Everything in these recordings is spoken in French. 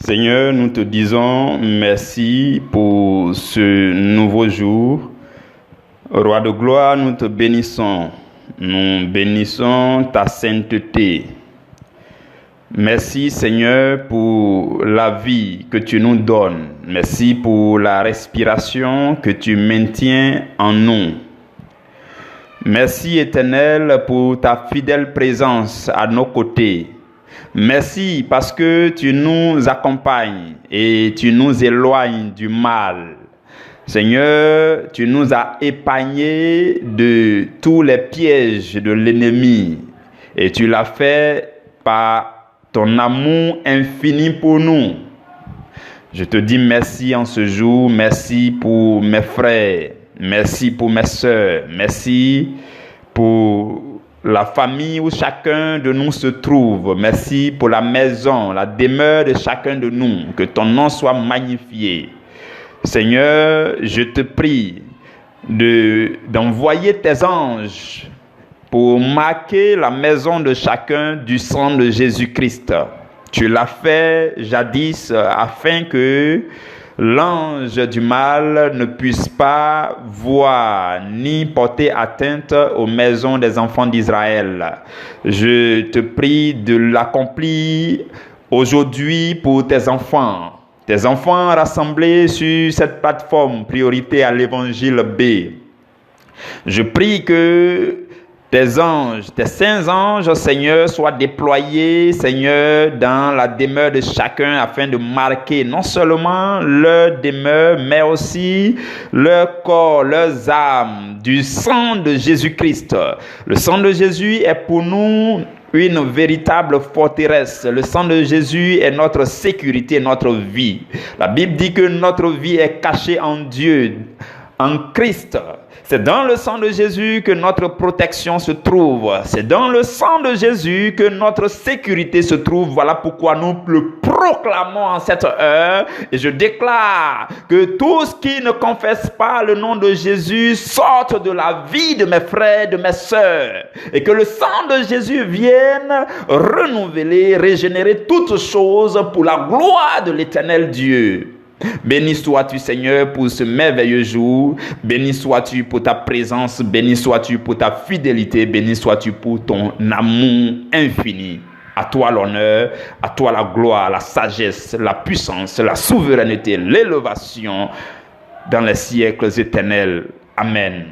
Seigneur, nous te disons merci pour ce nouveau jour. Roi de gloire, nous te bénissons. Nous bénissons ta sainteté. Merci Seigneur pour la vie que tu nous donnes. Merci pour la respiration que tu maintiens en nous. Merci Éternel pour ta fidèle présence à nos côtés. Merci parce que tu nous accompagnes et tu nous éloignes du mal. Seigneur, tu nous as épargnés de tous les pièges de l'ennemi et tu l'as fait par ton amour infini pour nous. Je te dis merci en ce jour, merci pour mes frères, merci pour mes sœurs, merci pour la famille où chacun de nous se trouve. Merci pour la maison, la demeure de chacun de nous. Que ton nom soit magnifié. Seigneur, je te prie d'envoyer tes anges pour marquer la maison de chacun du sang de Jésus-Christ. Tu l'as fait jadis afin que l'ange du mal ne puisse pas voir ni porter atteinte aux maisons des enfants d'Israël. Je te prie de l'accomplir aujourd'hui pour tes enfants rassemblés sur cette plateforme Priorité à l'Évangile B. Je prie que tes anges, tes saints anges, Seigneur, soient déployés, Seigneur, dans la demeure de chacun afin de marquer non seulement leur demeure, mais aussi leur corps, leurs âmes, du sang de Jésus-Christ. Le sang de Jésus est pour nous une véritable forteresse. Le sang de Jésus est notre sécurité, notre vie. La Bible dit que notre vie est cachée en Dieu, en Christ. C'est dans le sang de Jésus que notre protection se trouve. C'est dans le sang de Jésus que notre sécurité se trouve. Voilà pourquoi nous le proclamons en cette heure. Et je déclare que tous qui ne confessent pas le nom de Jésus sortent de la vie de mes frères, de mes sœurs. Et que le sang de Jésus vienne renouveler, régénérer toutes choses pour la gloire de l'Éternel Dieu. Béni sois-tu Seigneur pour ce merveilleux jour, béni sois-tu pour ta présence, béni sois-tu pour ta fidélité, béni sois-tu pour ton amour infini. À toi l'honneur, à toi la gloire, la sagesse, la puissance, la souveraineté, l'élévation dans les siècles éternels. Amen.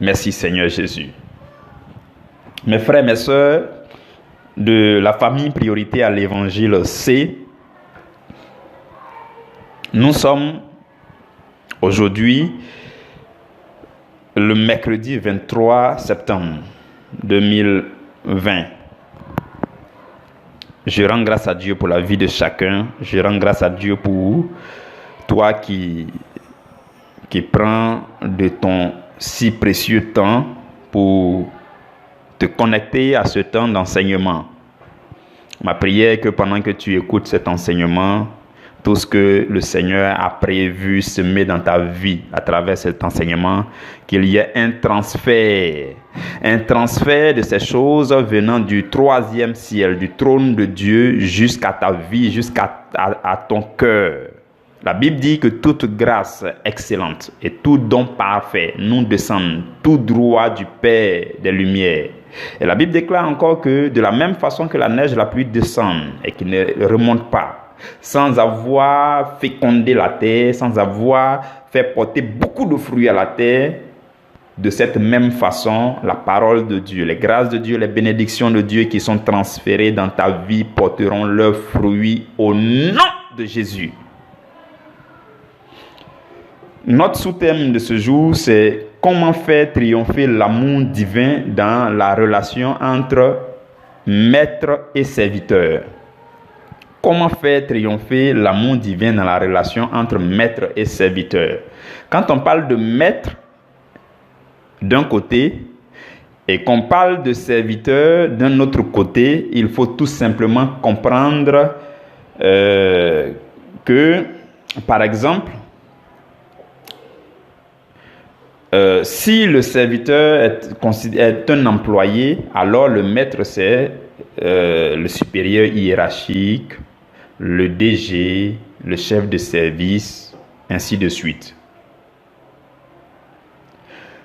Merci Seigneur Jésus. Mes frères, mes sœurs de la famille Priorité à l'Évangile C, nous sommes aujourd'hui le mercredi 23 septembre 2020. Je rends grâce à Dieu pour la vie de chacun. Je rends grâce à Dieu pour toi qui prends de ton si précieux temps pour te connecter à ce temps d'enseignement. Ma prière est que pendant que tu écoutes cet enseignement, tout ce que le Seigneur a prévu se met dans ta vie à travers cet enseignement, qu'il y ait un transfert de ces choses venant du troisième ciel, du trône de Dieu jusqu'à ta vie, jusqu'à ton cœur. La Bible dit que toute grâce excellente et tout don parfait nous descendent tout droit du Père des Lumières. Et la Bible déclare encore que de la même façon que la neige et la pluie descendent et qui ne remontent pas, sans avoir fécondé la terre, sans avoir fait porter beaucoup de fruits à la terre, de cette même façon, la parole de Dieu, les grâces de Dieu, les bénédictions de Dieu qui sont transférées dans ta vie porteront leurs fruits au nom de Jésus. Notre sous-thème de ce jour, c'est comment faire triompher l'amour divin dans la relation entre maître et serviteur. Comment faire triompher l'amour divin dans la relation entre maître et serviteur? Quand on parle de maître d'un côté et qu'on parle de serviteur d'un autre côté, il faut tout simplement comprendre que, par exemple, si le serviteur est un employé, alors le maître c'est le supérieur hiérarchique le DG, le chef de service, ainsi de suite.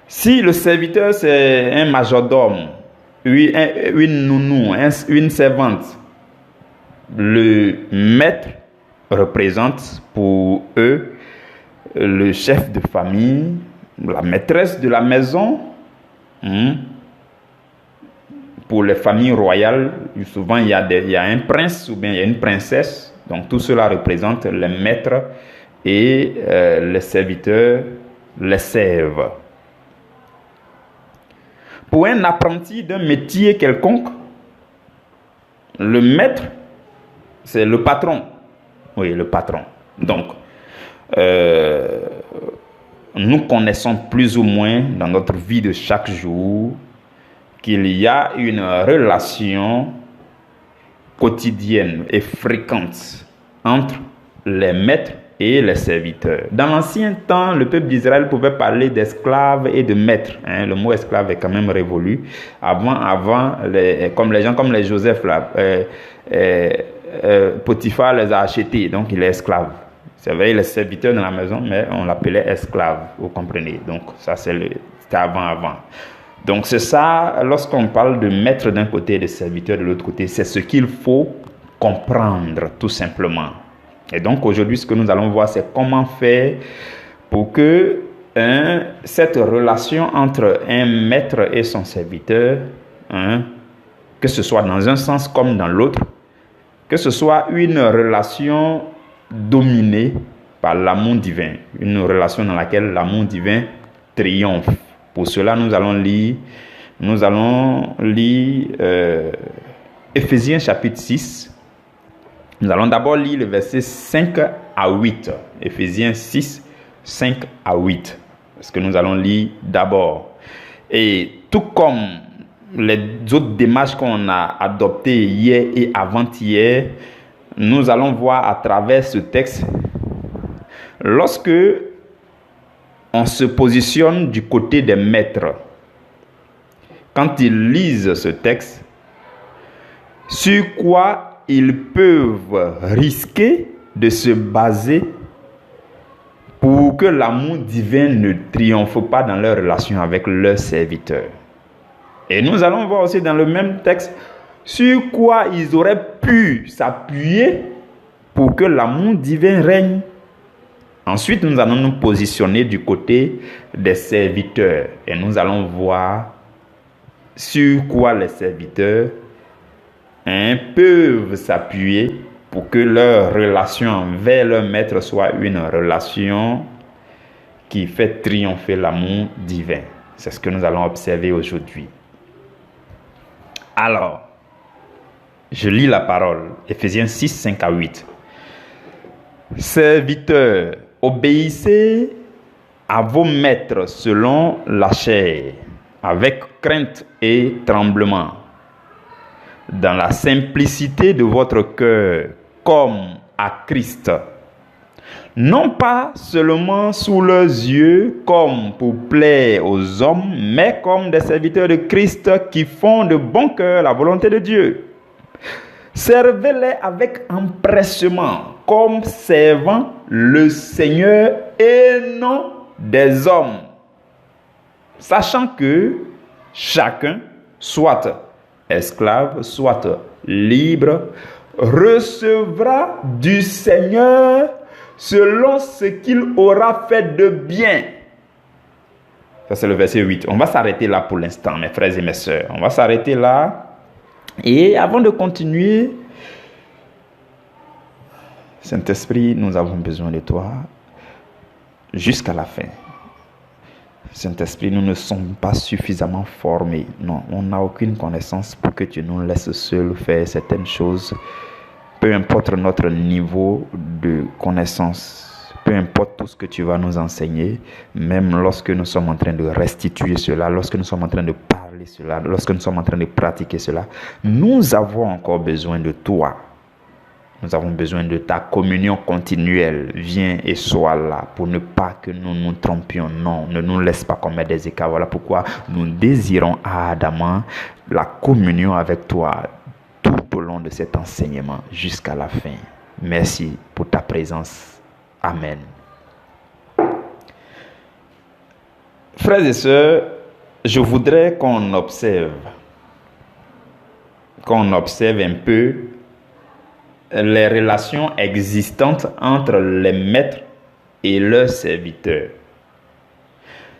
Si le serviteur c'est un majordome, une nounou, une servante, le maître représente pour eux le chef de famille, la maîtresse de la maison. Pour les familles royales, souvent il y a un prince ou bien il y a une princesse. Donc tout cela représente les maîtres et les serviteurs les servent. Pour un apprenti d'un métier quelconque, le maître, c'est le patron. Oui, le patron. Donc, nous connaissons plus ou moins dans notre vie de chaque jour qu'il y a une relation quotidienne et fréquente entre les maîtres et les serviteurs. Dans l'ancien temps, le peuple d'Israël pouvait parler d'esclaves et de maîtres. Le mot esclave est quand même révolu. Avant, comme les Joseph, là, Potiphar les a achetés, donc il est esclave. C'est vrai, les serviteurs dans la maison, mais on l'appelait esclave, vous comprenez. Donc ça, c'était avant. Donc c'est ça, lorsqu'on parle de maître d'un côté et de serviteur de l'autre côté, c'est ce qu'il faut comprendre tout simplement. Et donc aujourd'hui, ce que nous allons voir, c'est comment faire pour que cette relation entre un maître et son serviteur, que ce soit dans un sens comme dans l'autre, que ce soit une relation dominée par l'amour divin, une relation dans laquelle l'amour divin triomphe. Pour cela, nous allons lire Éphésiens chapitre 6. Nous allons d'abord lire le verset 5 à 8. Éphésiens 6, 5 à 8. Ce que nous allons lire d'abord. Et tout comme les autres démarches qu'on a adoptées hier et avant-hier, nous allons voir à travers ce texte, lorsque on se positionne du côté des maîtres, quand ils lisent ce texte, sur quoi ils peuvent risquer de se baser pour que l'amour divin ne triomphe pas dans leur relation avec leurs serviteurs. Et nous allons voir aussi dans le même texte sur quoi ils auraient pu s'appuyer pour que l'amour divin règne. Ensuite, nous allons nous positionner du côté des serviteurs et nous allons voir sur quoi les serviteurs peuvent s'appuyer pour que leur relation envers leur maître soit une relation qui fait triompher l'amour divin. C'est ce que nous allons observer aujourd'hui. Alors, je lis la parole, Éphésiens 6, 5 à 8. Serviteurs, obéissez à vos maîtres selon la chair, avec crainte et tremblement, dans la simplicité de votre cœur, comme à Christ. Non pas seulement sous leurs yeux, comme pour plaire aux hommes, mais comme des serviteurs de Christ qui font de bon cœur la volonté de Dieu. Servez-les avec empressement, comme servant le Seigneur et non des hommes, sachant que chacun, soit esclave, soit libre, recevra du Seigneur selon ce qu'il aura fait de bien. Ça, c'est le verset 8. On va s'arrêter là pour l'instant, mes frères et mes sœurs. On va s'arrêter là. Et avant de continuer, Saint-Esprit, nous avons besoin de toi jusqu'à la fin. Saint-Esprit, nous ne sommes pas suffisamment formés. Non, on n'a aucune connaissance pour que tu nous laisses seuls faire certaines choses. Peu importe notre niveau de connaissance, peu importe tout ce que tu vas nous enseigner, même lorsque nous sommes en train de restituer cela, lorsque nous sommes en train de parler cela, lorsque nous sommes en train de pratiquer cela, nous avons encore besoin de toi. Nous avons besoin de ta communion continuelle. Viens et sois là pour ne pas que nous nous trompions. Non, ne nous laisse pas commettre des écarts. Voilà pourquoi nous désirons ardemment la communion avec toi tout au long de cet enseignement jusqu'à la fin. Merci pour ta présence. Amen. Frères et sœurs, je voudrais qu'on observe un peu les relations existantes entre les maîtres et leurs serviteurs.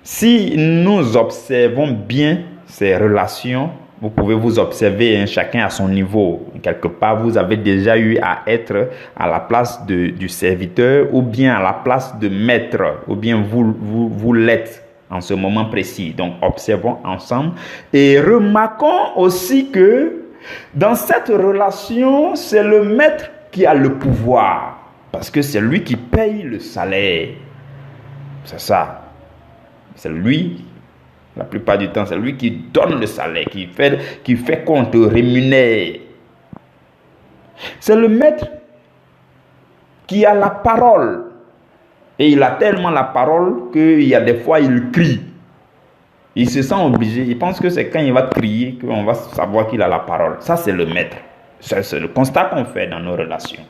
Si nous observons bien ces relations, vous pouvez vous observer, chacun à son niveau. Quelque part, vous avez déjà eu à être à la place du serviteur ou bien à la place de maître, ou bien vous l'êtes en ce moment précis. Donc, observons ensemble et remarquons aussi que dans cette relation, c'est le maître qui a le pouvoir parce que c'est lui qui paye le salaire. C'est ça. C'est lui, la plupart du temps, c'est lui qui donne le salaire, qui fait qu'on te rémunère. C'est le maître qui a la parole. Et il a tellement la parole qu'il y a des fois, il crie. Il se sent obligé. Il pense que c'est quand il va crier qu'on va savoir qu'il a la parole. Ça, c'est le maître. C'est le constat qu'on fait dans nos relations.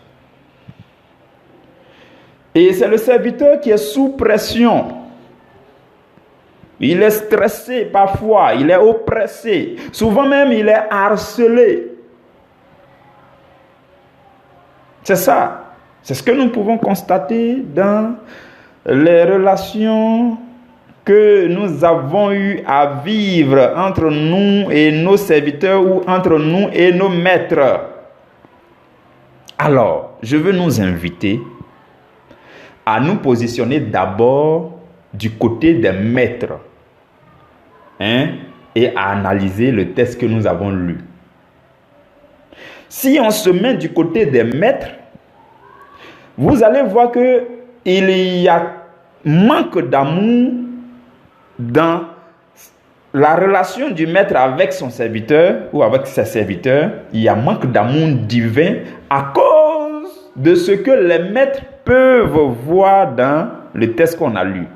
Et c'est le serviteur qui est sous pression. Il est stressé parfois, il est oppressé. Souvent même, il est harcelé. C'est ça. C'est ce que nous pouvons constater dans les relations que nous avons eu à vivre entre nous et nos serviteurs ou entre nous et nos maîtres. Alors, je veux nous inviter à nous positionner d'abord du côté des maîtres, et à analyser le texte que nous avons lu. Si on se met du côté des maîtres, vous allez voir que il y a manque d'amour dans la relation du maître avec son serviteur ou avec ses serviteurs. Il y a manque d'amour divin à cause de ce que les maîtres peuvent voir dans le texte qu'on a lu.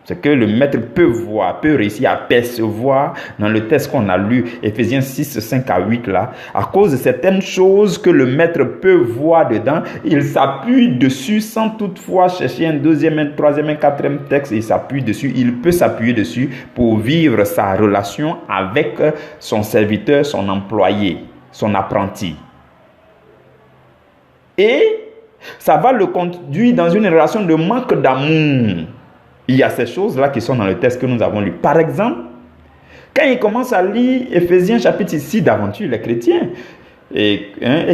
Ce que le maître peut voir, peut réussir à percevoir dans le texte qu'on a lu, Éphésiens 6, 5 à 8 là. À cause de certaines choses que le maître peut voir dedans, il s'appuie dessus sans toutefois chercher un deuxième, un troisième, un quatrième texte. Il s'appuie dessus, il peut s'appuyer dessus pour vivre sa relation avec son serviteur, son employé, son apprenti. Et ça va le conduire dans une relation de manque d'amour. Il y a ces choses-là qui sont dans le texte que nous avons lu. Par exemple, quand il commence à lire Éphésiens chapitre 6 d'aventure, les chrétiens, et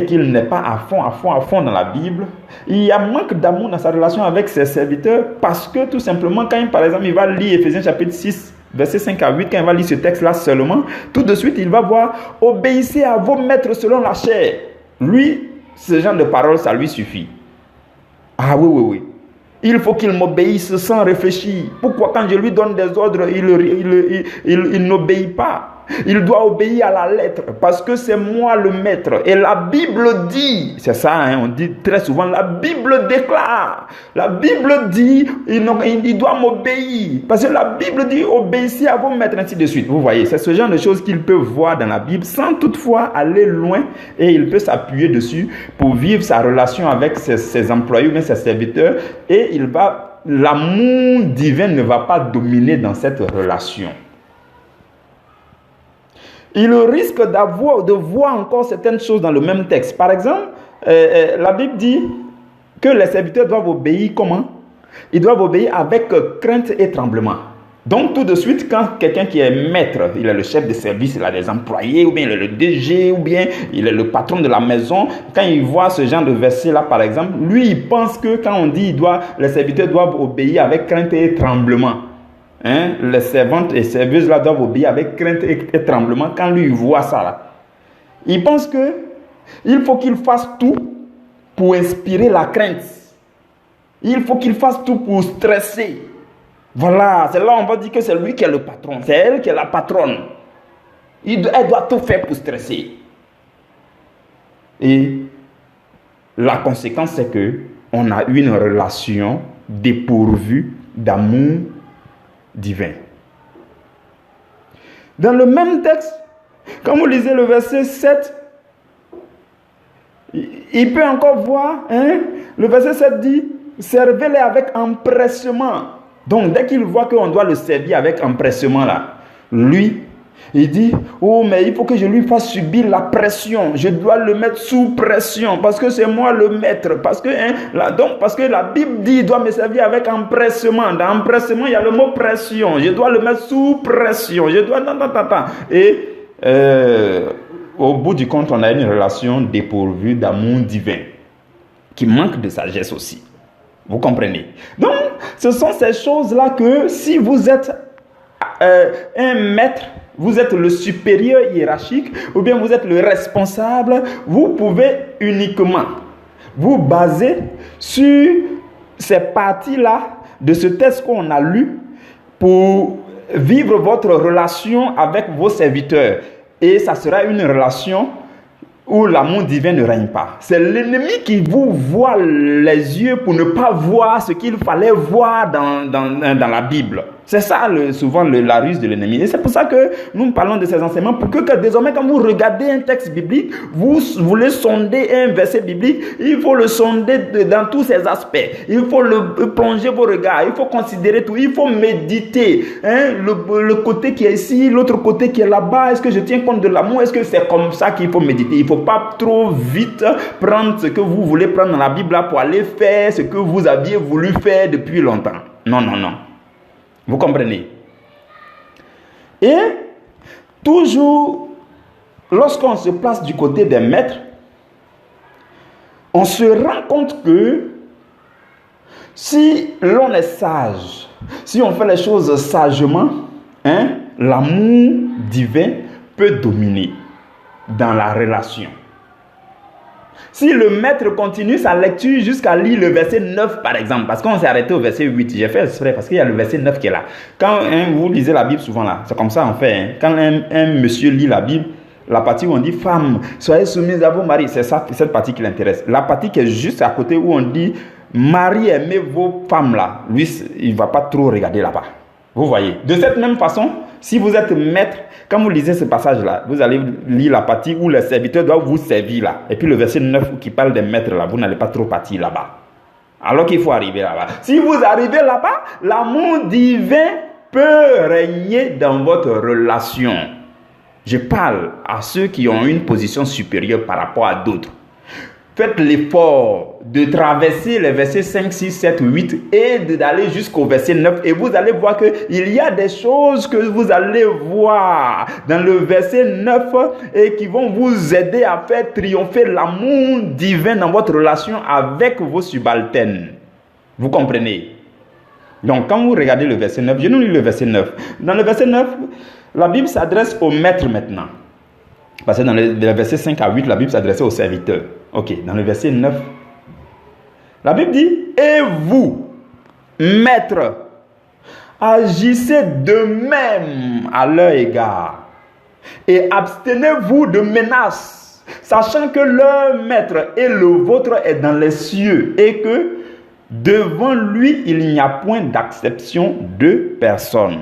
qu'il n'est pas à fond dans la Bible, il y a manque d'amour dans sa relation avec ses serviteurs parce que tout simplement, quand par exemple il va lire Éphésiens chapitre 6, versets 5 à 8, quand il va lire ce texte-là seulement, tout de suite il va voir « Obéissez à vos maîtres selon la chair ». Lui, ce genre de parole, ça lui suffit. Ah oui. Il faut qu'il m'obéisse sans réfléchir. Pourquoi quand je lui donne des ordres, il n'obéit pas? Il doit obéir à la lettre parce que c'est moi le maître. Et la Bible dit, c'est ça, on dit très souvent, la Bible déclare. La Bible dit, il doit m'obéir. Parce que la Bible dit, obéissez à vos maîtres, ainsi de suite. Vous voyez, c'est ce genre de choses qu'il peut voir dans la Bible sans toutefois aller loin. Et il peut s'appuyer dessus pour vivre sa relation avec ses employés ou bien ses serviteurs. Et l'amour divin ne va pas dominer dans cette relation. Il risque de voir encore certaines choses dans le même texte. Par exemple, la Bible dit que les serviteurs doivent obéir comment? Ils doivent obéir avec crainte et tremblement. Donc tout de suite, quand quelqu'un qui est maître, il est le chef de service, il a des employés, ou bien il est le DG, ou bien il est le patron de la maison, quand il voit ce genre de verset-là, par exemple, lui, il pense que quand on dit les serviteurs doivent obéir avec crainte et tremblement. Les servantes et serveuses là doivent obéir avec crainte et tremblement. Quand lui il voit ça là, il pense que il faut qu'il fasse tout pour inspirer la crainte. Il faut qu'il fasse tout pour stresser. Voilà, c'est là on va dire que c'est lui qui est le patron, c'est elle qui est la patronne. Elle doit tout faire pour stresser. Et la conséquence c'est que on a une relation dépourvue d'amour divin. Dans le même texte, quand vous lisez le verset 7, il peut encore voir, le verset 7 dit, servez-les avec empressement. Donc, dès qu'il voit qu'on doit le servir avec empressement, là, lui, il dit, oh, mais il faut que je lui fasse subir la pression. Je dois le mettre sous pression parce que c'est moi le maître. Parce que, parce que la Bible dit, il doit me servir avec empressement. Dans empressement, il y a le mot pression. Je dois le mettre sous pression. Je dois... Et au bout du compte, on a une relation dépourvue d'amour divin qui manque de sagesse aussi. Vous comprenez? Donc, ce sont ces choses-là que si vous êtes un maître, vous êtes le supérieur hiérarchique ou bien vous êtes le responsable, vous pouvez uniquement vous baser sur ces parties-là de ce texte qu'on a lu pour vivre votre relation avec vos serviteurs. Et ça sera une relation où l'amour divin ne règne pas. C'est l'ennemi qui vous voit les yeux pour ne pas voir ce qu'il fallait voir dans la Bible. C'est ça souvent la ruse de l'ennemi. Et c'est pour ça que nous parlons de ces enseignements, pour que désormais quand vous regardez un texte biblique, vous voulez sonder un verset biblique, il faut le sonder dans tous ses aspects. Il faut le plonger vos regards, il faut considérer tout, il faut méditer. Le côté qui est ici, l'autre côté qui est là-bas, est-ce que je tiens compte de l'amour? Est-ce que c'est comme ça qu'il faut méditer? Il ne faut pas trop vite prendre ce que vous voulez prendre dans la Bible là pour aller faire ce que vous aviez voulu faire depuis longtemps. Non, non, non. Vous comprenez? Et toujours, lorsqu'on se place du côté des maîtres, on se rend compte que si l'on est sage, si on fait les choses sagement, l'amour divin peut dominer dans la relation. Si le maître continue sa lecture jusqu'à lire le verset 9 par exemple, parce qu'on s'est arrêté au verset 8, j'ai fait exprès parce qu'il y a le verset 9 qui est là. Quand vous lisez la Bible souvent là, c'est comme ça en fait. Quand un monsieur lit la Bible, la partie où on dit femme, soyez soumise à vos maris, c'est ça, cette partie qui l'intéresse. La partie qui est juste à côté où on dit mari, aimez vos femmes là, lui il ne va pas trop regarder là-bas. Vous voyez. De cette même façon, si vous êtes maître, quand vous lisez ce passage-là, vous allez lire la partie où les serviteurs doivent vous servir là. Et puis le verset 9 qui parle des maîtres là, vous n'allez pas trop partir là-bas. Alors qu'il faut arriver là-bas. Si vous arrivez là-bas, l'amour divin peut régner dans votre relation. Je parle à ceux qui ont une position supérieure par rapport à d'autres. Faites l'effort de traverser les versets 5, 6, 7, 8 et d'aller jusqu'au verset 9. Et vous allez voir qu'il y a des choses que vous allez voir dans le verset 9 et qui vont vous aider à faire triompher l'amour divin dans votre relation avec vos subalternes. Vous comprenez? Donc, quand vous regardez le verset 9, je nous lis le verset 9. Dans le verset 9, la Bible s'adresse au maître maintenant. Parce que dans le verset 5 à 8, la Bible s'adressait aux serviteurs. Ok, dans le verset 9, la Bible dit, et vous, maîtres, agissez de même à leur égard et abstenez-vous de menaces, sachant que leur maître et le vôtre est dans les cieux et que devant lui, il n'y a point d'acception de personne.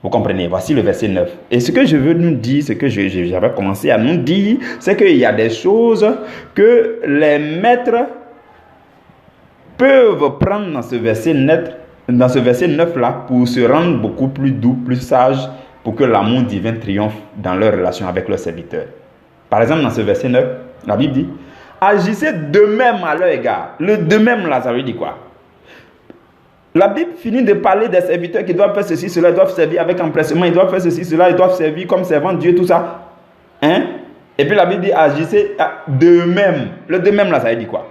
Vous comprenez? Voici le verset 9. Et ce que je veux nous dire, ce que j'avais commencé à nous dire, c'est qu'il y a des choses que les maîtres peuvent prendre dans ce verset 9-là pour se rendre beaucoup plus doux, plus sages, pour que l'amour divin triomphe dans leur relation avec leurs serviteurs. Par exemple, dans ce verset 9, la Bible dit, agissez de même à leur égard. Le de même là, ça veut dire quoi? La Bible finit de parler des serviteurs qui doivent faire ceci, cela, ils doivent servir avec empressement, ils doivent faire ceci, cela, ils doivent servir comme servant Dieu, tout ça. Et puis la Bible dit agissez de même. Le de même là, ça veut dire quoi?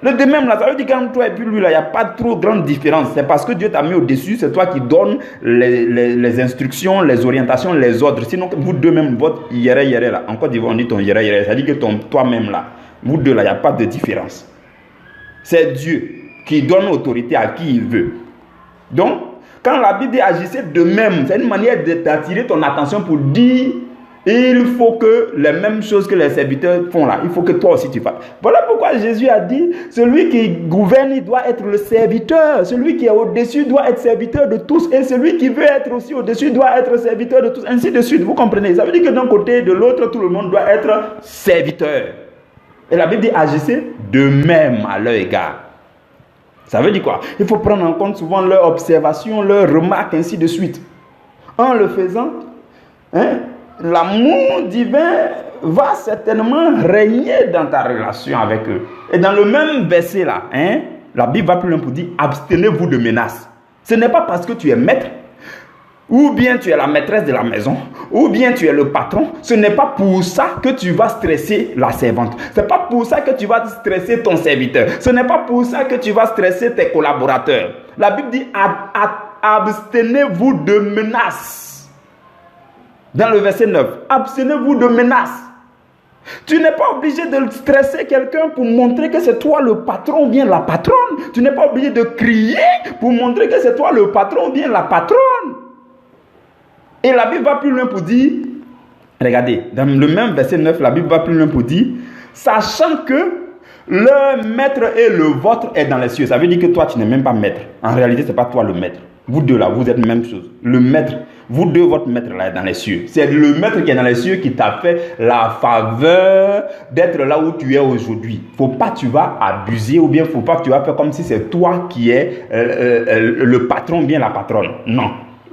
Le de même là, ça veut dire qu'entre toi et puis lui là, il n'y a pas trop grande différence. C'est parce que Dieu t'a mis au-dessus, c'est toi qui donnes les instructions, les orientations, les ordres. Sinon, vous deux même, votre hiéré là, en Côte d'Ivoire on dit ton hiéré, ça veut dire que toi-même là, vous deux là, il n'y a pas de différence. C'est Dieu qui donne autorité à qui il veut. Donc, quand la Bible dit agissez de même, c'est une manière d'attirer ton attention pour dire il faut que les mêmes choses que les serviteurs font là, il faut que toi aussi tu fasses. Voilà pourquoi Jésus a dit celui qui gouverne il doit être le serviteur, celui qui est au-dessus doit être serviteur de tous et celui qui veut être aussi au-dessus doit être serviteur de tous, ainsi de suite. Vous comprenez? Ça veut dire que d'un côté et de l'autre, tout le monde doit être serviteur. Et la Bible dit agissez de même à leur égard. Ça veut dire quoi? Il faut prendre en compte souvent leurs observations, leurs remarques, ainsi de suite. En le faisant, l'amour divin va certainement régner dans ta relation avec eux. Et dans le même verset là, la Bible va plus loin pour dire abstenez-vous de menaces. Ce n'est pas parce que tu es maître, ou bien tu es la maîtresse de la maison, ou bien tu es le patron. Ce n'est pas pour ça que tu vas stresser la servante. Ce n'est pas pour ça que tu vas stresser ton serviteur. Ce n'est pas pour ça que tu vas stresser tes collaborateurs. La Bible dit abstenez-vous de menaces. Dans le verset 9, abstenez-vous de menaces. Tu n'es pas obligé de stresser quelqu'un pour montrer que c'est toi le patron ou bien la patronne. Tu n'es pas obligé de crier pour montrer que c'est toi le patron ou bien la patronne. Et la Bible va plus loin pour dire, regardez, dans le même verset 9, la Bible va plus loin pour dire, sachant que le maître et le vôtre est dans les cieux. Ça veut dire que toi, tu n'es même pas maître. En réalité, ce n'est pas toi le maître. Vous deux là, vous êtes la même chose. Le maître, vous deux, votre maître là est dans les cieux. C'est le maître qui est dans les cieux qui t'a fait la faveur d'être là où tu es aujourd'hui. Faut pas que tu vas abuser ou bien faut pas que tu vas faire comme si c'est toi qui es le patron ou bien la patronne. Non.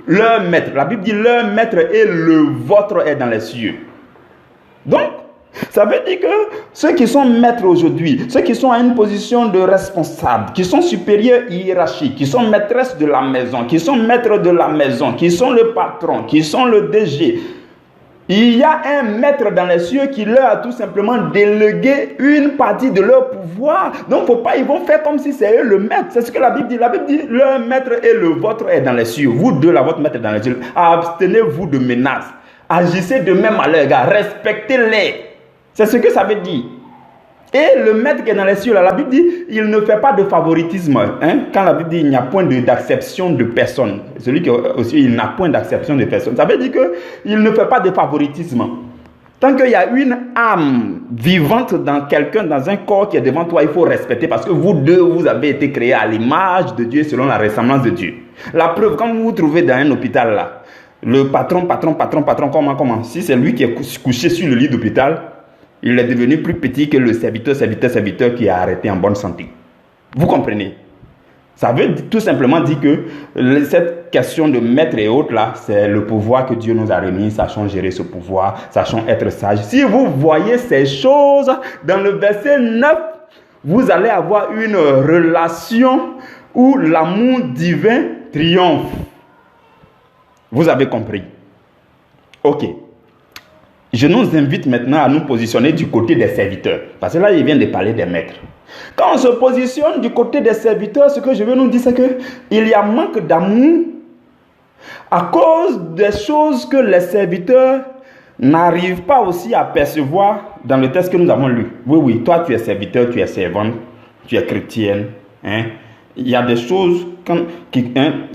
Leur maître, la Bible dit leur maître et le vôtre est dans les cieux. Donc, ça veut dire que ceux qui sont maîtres aujourd'hui, ceux qui sont à une position de responsable, qui sont supérieurs hiérarchiques, qui sont maîtresses de la maison, qui sont maîtres de la maison, qui sont le patron, qui sont le DG, il y a un maître dans les cieux qui leur a tout simplement délégué une partie de leur pouvoir. Donc, faut pas, ils vont faire comme si c'est eux le maître. C'est ce que la Bible dit. La Bible dit, leur maître et le vôtre est dans les cieux. Vous deux, là, votre maître est dans les cieux. Abstenez-vous de menaces. Agissez de même à leur égard. Respectez-les. C'est ce que ça veut dire. Et le maître qui est dans les cieux, là, la Bible dit, il ne fait pas de favoritisme. Quand la Bible dit, il n'y a point d'acception de personne. Celui qui aussi, il n'a point d'acception de personne. Ça veut dire qu'il ne fait pas de favoritisme. Tant qu'il y a une âme vivante dans quelqu'un, dans un corps qui est devant toi, il faut respecter parce que vous deux, vous avez été créés à l'image de Dieu selon la ressemblance de Dieu. La preuve, quand vous vous trouvez dans un hôpital là, le patron, comment? Si c'est lui qui est couché sur le lit d'hôpital, il est devenu plus petit que le serviteur qui est arrêté en bonne santé. Vous comprenez? Ça veut tout simplement dire que cette question de maître et autres là, c'est le pouvoir que Dieu nous a remis. Sachons gérer ce pouvoir, sachons être sages. Si vous voyez ces choses dans le verset 9, vous allez avoir une relation où l'amour divin triomphe. Vous avez compris? Ok. Je nous invite maintenant à nous positionner du côté des serviteurs. Parce que là, il vient de parler des maîtres. Quand on se positionne du côté des serviteurs, ce que je veux nous dire, c'est qu'il y a manque d'amour à cause des choses que les serviteurs n'arrivent pas aussi à percevoir dans le texte que nous avons lu. Oui, toi tu es serviteur, tu es servante, tu es chrétienne. Il y a des choses,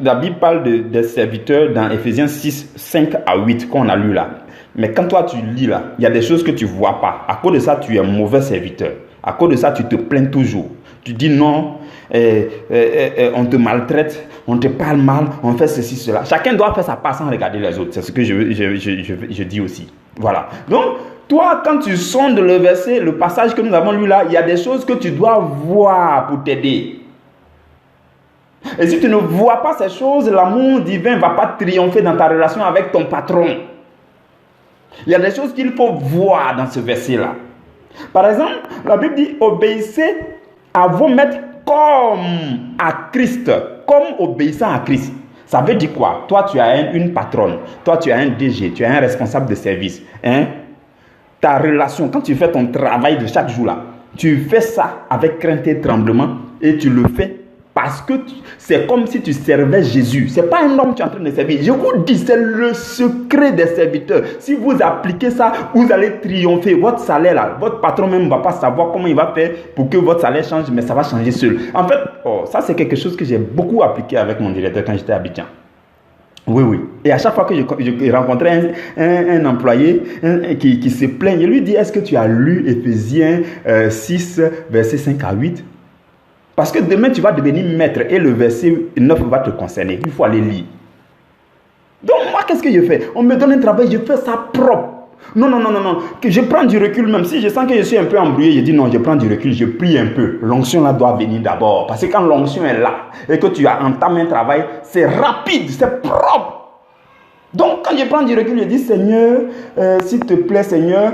la Bible parle des serviteurs dans Ephésiens 6, 5 à 8 qu'on a lu là. Mais quand toi tu lis là, il y a des choses que tu ne vois pas. À cause de ça, tu es un mauvais serviteur. À cause de ça, tu te plains toujours. Tu dis non, on te maltraite, on te parle mal, on fait ceci, cela. Chacun doit faire sa part sans regarder les autres. C'est ce que je dis aussi. Voilà. Donc, toi, quand tu sondes le verset, le passage que nous avons lu là, il y a des choses que tu dois voir pour t'aider. Et si tu ne vois pas ces choses, l'amour divin ne va pas triompher dans ta relation avec ton patron. Il y a des choses qu'il faut voir dans ce verset-là. Par exemple, la Bible dit, obéissez à vos maîtres comme à Christ, comme obéissant à Christ. Ça veut dire quoi? Toi, tu as une patronne, toi, tu as un DG, tu as un responsable de service. Ta relation, quand tu fais ton travail de chaque jour là, tu fais ça avec crainte et tremblement et tu le fais parce que c'est comme si tu servais Jésus. Ce n'est pas un homme que tu es en train de servir. Je vous dis, c'est le secret des serviteurs. Si vous appliquez ça, vous allez triompher. Votre salaire, là, votre patron même ne va pas savoir comment il va faire pour que votre salaire change, mais ça va changer seul. En fait, ça c'est quelque chose que j'ai beaucoup appliqué avec mon directeur quand j'étais à Abidjan. Oui. Et à chaque fois que je rencontrais un employé qui se plaint, je lui dis, est-ce que tu as lu Ephésiens 6, versets 5 à 8? Parce que demain, tu vas devenir maître et le verset 9 va te concerner. Il faut aller lire. Donc, moi, qu'est-ce que je fais? On me donne un travail, je fais ça propre. Non, non, non, non, non. Que je prends du recul, même si je sens que je suis un peu embrouillé, je dis non, je prends du recul, je prie un peu. L'onction là doit venir d'abord. Parce que quand l'onction est là et que tu as entamé un travail, c'est rapide, c'est propre. Donc, quand je prends du recul, je dis, Seigneur, s'il te plaît, Seigneur,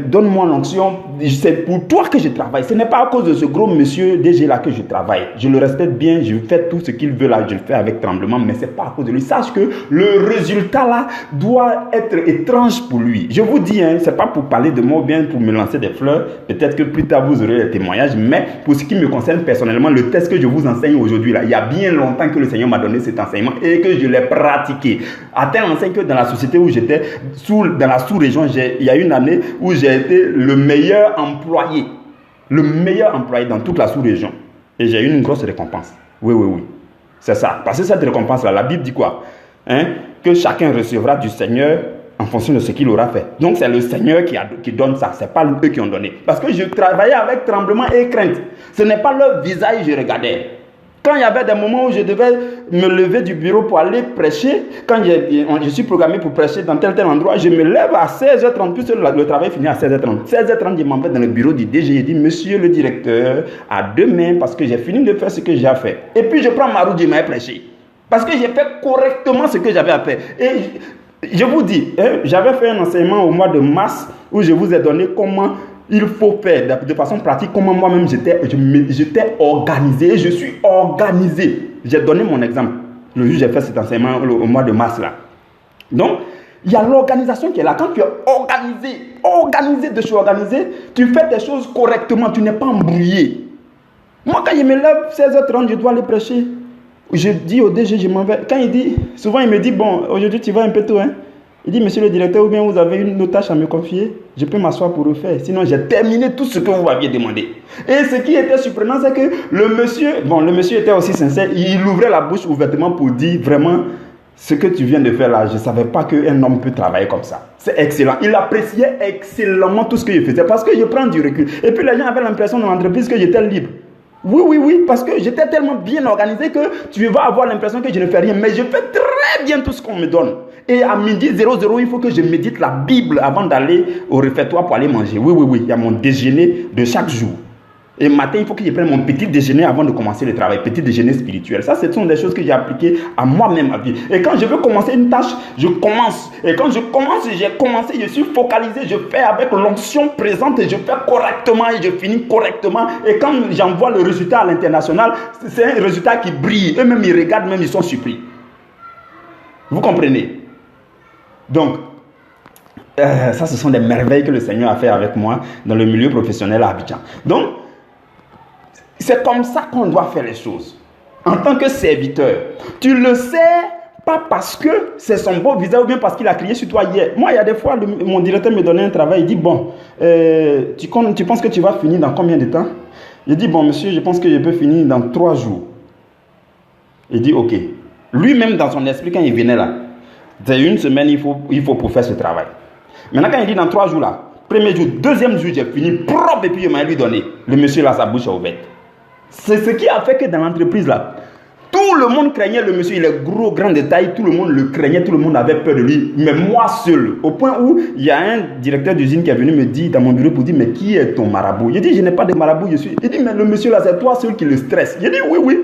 donne-moi l'onction. C'est pour toi que je travaille. Ce n'est pas à cause de ce gros monsieur DG là que je travaille. Je le respecte bien, je fais tout ce qu'il veut là, je le fais avec tremblement, mais ce n'est pas à cause de lui. Sache que le résultat là doit être étrange pour lui. Je vous dis, ce n'est pas pour parler de moi ou bien pour me lancer des fleurs. Peut-être que plus tard vous aurez les témoignages, mais pour ce qui me concerne personnellement, le test que je vous enseigne aujourd'hui là, il y a bien longtemps que le Seigneur m'a donné cet enseignement et que je l'ai pratiqué. À tel enseigne que dans la société où j'étais, dans la sous-région, il y a une année où j'ai été le meilleur employé. Le meilleur employé dans toute la sous-région. Et j'ai eu une grosse récompense. Oui, oui, oui. C'est ça. Parce que cette récompense-là, la Bible dit quoi? Que chacun recevra du Seigneur en fonction de ce qu'il aura fait. Donc c'est le Seigneur qui donne ça. Ce n'est pas eux qui ont donné. Parce que je travaillais avec tremblement et crainte. Ce n'est pas leur visage que je regardais. Quand il y avait des moments où je devais me lever du bureau pour aller prêcher, quand je suis programmé pour prêcher dans tel endroit, je me lève à 16h30, puisque le travail finit à 16h30. 16h30, je m'en vais dans le bureau du DG, je dis, monsieur le directeur, à demain, parce que j'ai fini de faire ce que j'ai à faire. Et puis je prends ma route, je m'ai prêché. Parce que j'ai fait correctement ce que j'avais à faire. Et je vous dis, j'avais fait un enseignement au mois de mars, où je vous ai donné comment il faut faire de façon pratique, comment moi-même j'étais organisé, je suis organisé. J'ai donné mon exemple. Le jour où j'ai fait cet enseignement au mois de mars là. Donc, il y a l'organisation qui est là. Quand tu es organisé, tu fais tes choses correctement, tu n'es pas embrouillé. Moi, quand je me lève 16h30, je dois aller prêcher. Je dis au DG, je m'en vais. Quand il dit, souvent il me dit, bon, aujourd'hui tu vas un peu tôt, hein. Il dit, monsieur le directeur, ou bien vous avez une autre tâche à me confier, je peux m'asseoir pour refaire. Sinon, j'ai terminé tout ce que vous m'aviez demandé. Et ce qui était surprenant, c'est que le monsieur était aussi sincère. Il ouvrait la bouche ouvertement pour dire vraiment, ce que tu viens de faire là, je ne savais pas qu'un homme peut travailler comme ça. C'est excellent. Il appréciait excellemment tout ce que je faisais parce que je prends du recul. Et puis les gens avaient l'impression dans l'entreprise que j'étais libre. Oui, parce que j'étais tellement bien organisé que tu vas avoir l'impression que je ne fais rien. Mais je fais très bien tout ce qu'on me donne. Et à midi 00, il faut que je médite la Bible avant d'aller au réfectoire pour aller manger. Oui, il y a mon déjeuner de chaque jour. Et le matin, il faut que je prenne mon petit déjeuner avant de commencer le travail. Petit déjeuner spirituel. Ça, ce sont des choses que j'ai appliquées à moi-même à vie. Et quand je veux commencer une tâche, je commence. Et quand je commence, j'ai commencé, je suis focalisé, je fais avec l'onction présente et je fais correctement et je finis correctement. Et quand j'envoie le résultat à l'international, c'est un résultat qui brille. Eux-mêmes, ils regardent, même ils sont surpris. Vous comprenez? Donc, ça, ce sont des merveilles que le Seigneur a fait avec moi dans le milieu professionnel à Abidjan. Donc, c'est comme ça qu'on doit faire les choses. En tant que serviteur, tu le sais pas parce que c'est son beau visage ou bien parce qu'il a crié sur toi hier. Moi, il y a des fois, mon directeur me donnait un travail. Il dit, bon, tu penses que tu vas finir dans combien de temps? Je dis, bon, monsieur, je pense que je peux finir dans 3 jours. Il dit, ok. Lui-même, dans son esprit, quand il venait là, c'est 1 semaine, il faut pour faire ce travail. Maintenant, quand il dit dans 3 jours là, premier jour, deuxième jour, j'ai fini propre et puis je m'ai lui donné. Le monsieur là, sa bouche est ouverte. C'est ce qui a fait que dans l'entreprise là, tout le monde craignait le monsieur. Il est gros, grand de taille, tout le monde le craignait, tout le monde avait peur de lui. Mais moi seul, au point où il y a un directeur d'usine qui est venu me dire dans mon bureau pour dire, mais qui est ton marabout? Je dis, je n'ai pas de marabout, il dit, mais le monsieur là, c'est toi seul qui le stresse. Je dis, oui.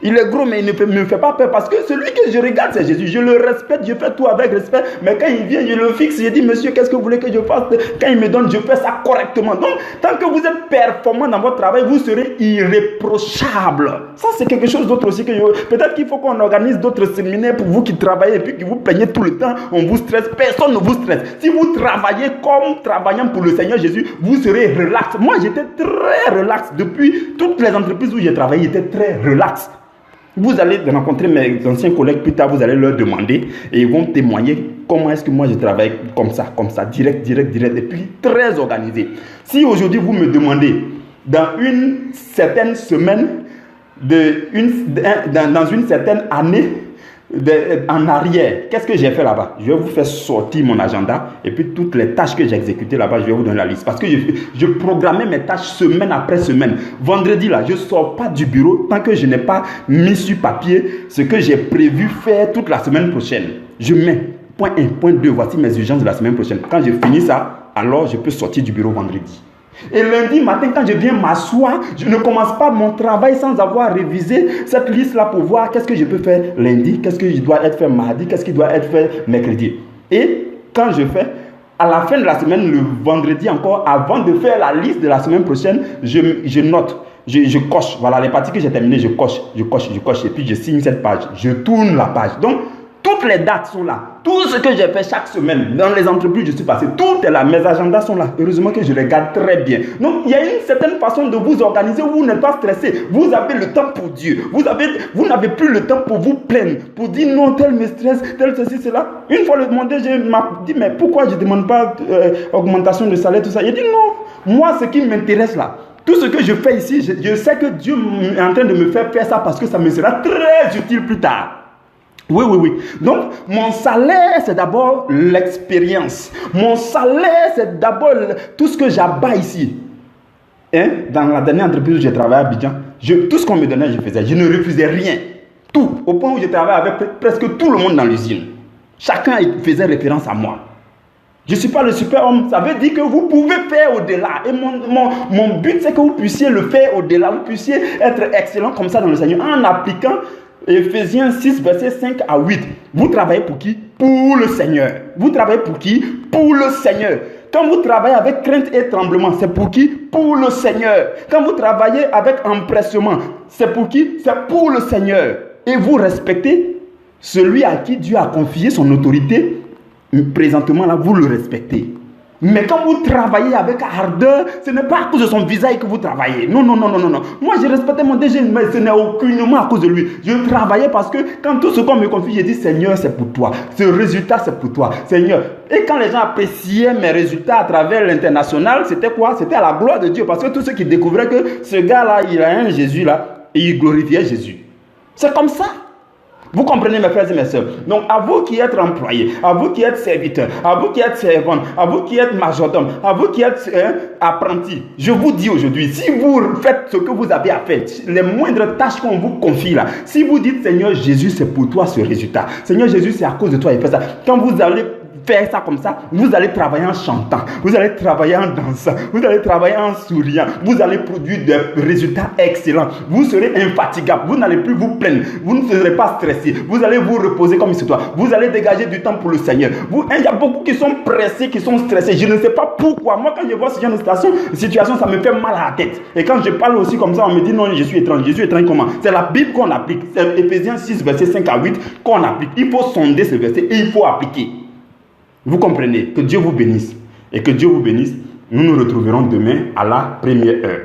Il est gros, mais il ne me fait pas peur parce que celui que je regarde, c'est Jésus. Je le respecte, je fais tout avec respect. Mais quand il vient, je le fixe. Je dis, monsieur, qu'est-ce que vous voulez que je fasse? Quand il me donne, je fais ça correctement. Donc, tant que vous êtes performant dans votre travail, vous serez irréprochable. Ça, c'est quelque chose d'autre aussi. Peut-être qu'il faut qu'on organise d'autres séminaires pour vous qui travaillez et puis que vous plaignez tout le temps. On vous stresse. Personne ne vous stresse. Si vous travaillez comme travaillant pour le Seigneur Jésus, vous serez relax. Moi, j'étais très relax. Depuis toutes les entreprises où j'ai travaillé, j'étais très relax. Vous allez rencontrer mes anciens collègues plus tard, vous allez leur demander et ils vont témoigner comment est-ce que moi je travaille comme ça, direct, et puis très organisé. Si aujourd'hui vous me demandez dans une certaine semaine, dans une certaine année, en arrière, qu'est-ce que j'ai fait là-bas? Je vais vous faire sortir mon agenda et puis toutes les tâches que j'ai exécutées là-bas, je vais vous donner la liste. Parce que je programmais mes tâches semaine après semaine. Vendredi là, je ne sors pas du bureau tant que je n'ai pas mis sur papier ce que j'ai prévu faire toute la semaine prochaine. Je mets point 1, point 2, voici mes urgences de la semaine prochaine. Quand je finis ça, alors je peux sortir du bureau vendredi. Et lundi matin, quand je viens m'asseoir, je ne commence pas mon travail sans avoir révisé cette liste-là pour voir qu'est-ce que je peux faire lundi, qu'est-ce que je dois être fait mardi, qu'est-ce qui doit être fait mercredi. Et quand je fais, à la fin de la semaine, le vendredi encore, avant de faire la liste de la semaine prochaine, je note, je coche. Voilà, les parties que j'ai terminées, je coche. Et puis je signe cette page. Je tourne la page. Donc, toutes les dates sont là. Tout ce que j'ai fait chaque semaine, dans les entreprises, je suis passé. Tout est là. Mes agendas sont là. Heureusement que je les garde très bien. Donc, il y a une certaine façon de vous organiser où vous n'êtes pas stressé. Vous avez le temps pour Dieu. Vous n'avez plus le temps pour vous plaindre. Pour dire non, tel me stresse, tel ceci, cela. Une fois le demandé, je m'ai dit, mais pourquoi je ne demande pas augmentation de salaire, tout ça. Il a dit non. Moi, ce qui m'intéresse là, tout ce que je fais ici, je sais que Dieu est en train de me faire ça parce que ça me sera très utile plus tard. Oui. Donc, mon salaire, c'est d'abord l'expérience. Mon salaire, c'est d'abord tout ce que j'abats ici. Dans la dernière entreprise où j'ai travaillé à Abidjan, tout ce qu'on me donnait, je faisais. Je ne refusais rien. Tout. Au point où je travaillais avec presque tout le monde dans l'usine. Chacun faisait référence à moi. Je ne suis pas le super-homme. Ça veut dire que vous pouvez faire au-delà. Et mon but, c'est que vous puissiez le faire au-delà. Vous puissiez être excellent comme ça dans le Seigneur en appliquant Ephésiens 6, versets 5 à 8. Vous travaillez pour qui? Pour le Seigneur. Vous travaillez pour qui? Pour le Seigneur. Quand vous travaillez avec crainte et tremblement, c'est pour qui? Pour le Seigneur. Quand vous travaillez avec empressement, c'est pour qui? C'est pour le Seigneur. Et vous respectez celui à qui Dieu a confié son autorité. Présentement, là, vous le respectez. Mais quand vous travaillez avec ardeur, ce n'est pas à cause de son visage que vous travaillez. Non. Moi, je respectais mon DG, mais ce n'est aucunement à cause de lui. Je travaillais parce que quand tout ce qu'on me confie, j'ai dit, Seigneur, c'est pour toi. Ce résultat, c'est pour toi. Seigneur. Et quand les gens appréciaient mes résultats à travers l'international, c'était quoi? C'était à la gloire de Dieu. Parce que tous ceux qui découvraient que ce gars-là, il a un Jésus là, et il glorifiait Jésus. C'est comme ça. Vous comprenez mes frères et mes sœurs. Donc à vous qui êtes employés, à vous qui êtes serviteurs, à vous qui êtes servantes, à vous qui êtes majordome, à vous qui êtes apprentis, je vous dis aujourd'hui, si vous faites ce que vous avez à faire, les moindres tâches qu'on vous confie là, si vous dites Seigneur Jésus, c'est pour toi ce résultat. Seigneur Jésus, c'est à cause de toi il fait ça. Quand vous allez faire ça comme ça, vous allez travailler en chantant, vous allez travailler en dansant, vous allez travailler en souriant, vous allez produire des résultats excellents, vous serez infatigable, vous n'allez plus vous plaindre, vous ne serez pas stressé, vous allez vous reposer comme il se doit, vous allez dégager du temps pour le Seigneur. Il y a beaucoup qui sont pressés, qui sont stressés, je ne sais pas pourquoi. Moi quand je vois ce genre de situation, ça me fait mal à la tête. Et quand je parle aussi comme ça, on me dit non, je suis étrange comment? C'est la Bible qu'on applique, c'est Ephésiens 6, verset 5 à 8 qu'on applique. Il faut sonder ce verset et il faut appliquer. Vous comprenez? Que Dieu vous bénisse. Et que Dieu vous bénisse. Nous nous retrouverons demain à la première heure.